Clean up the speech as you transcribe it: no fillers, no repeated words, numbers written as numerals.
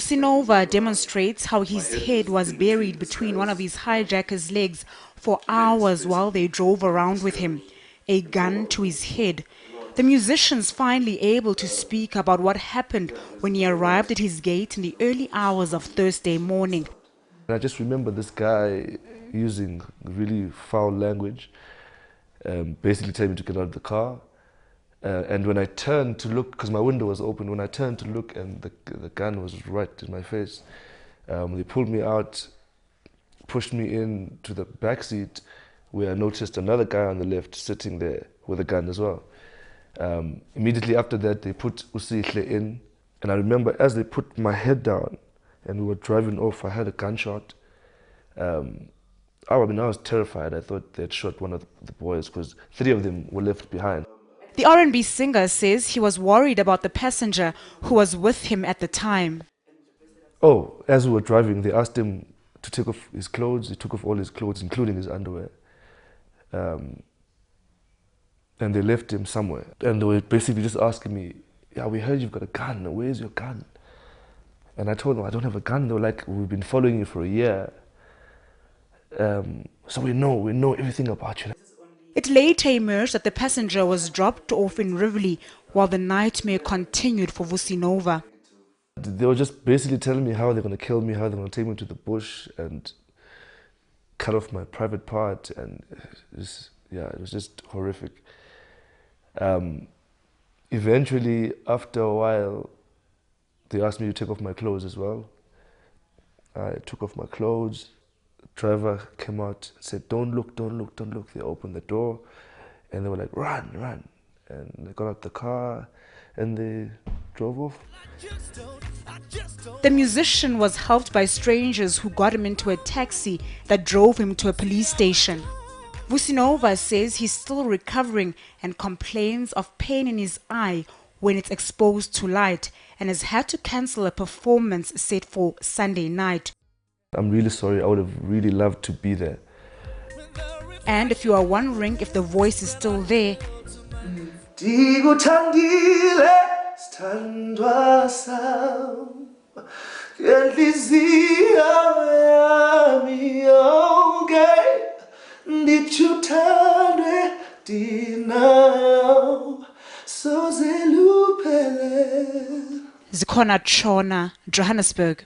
Vusi Nova demonstrates how his head was buried between one of his hijackers' legs for hours while they drove around with him, a gun to his head. The musician's finally able to speak about what happened when he arrived at his gate in the early hours of Thursday morning. I just remember this guy using really foul language, basically telling me to get out of the car. And when I turned to look, because my window was open, when I turned to look and the gun was right in my face, they pulled me out, pushed me into the back seat, where I noticed another guy on the left sitting there with a gun as well. Immediately after that, they put Vusi in, and I remember as they put my head down and we were driving off, I had a gunshot. I was terrified. I thought they had shot one of the boys because 3 of them were left behind. The R&B singer says he was worried about the passenger who was with him at the time. Oh, as we were driving, they asked him to take off his clothes. He took off all his clothes, including his underwear. And they left him somewhere. And they were basically just asking me, yeah, we heard you've got a gun. Where's your gun? And I told them, I don't have a gun. They were like, we've been following you for a year. So we know everything about you. It later emerged that the passenger was dropped off in Rivoli while the nightmare continued for Vusi Nova. They were just basically telling me how they're going to kill me, how they're going to take me to the bush and cut off my private part, and it was just horrific. Eventually, after a while, they asked me to take off my clothes as well. I took off my clothes. The driver came out and said, don't look, don't look, don't look. They opened the door and they were like, run, run. And they got out the car and they drove off. The musician was helped by strangers who got him into a taxi that drove him to a police station. Vusi Nova says he's still recovering and complains of pain in his eye when it's exposed to light, and has had to cancel a performance set for Sunday night. I'm really sorry. I would have really loved to be there. And if you are wondering if the voice is still there, Zikhona Chona, Johannesburg.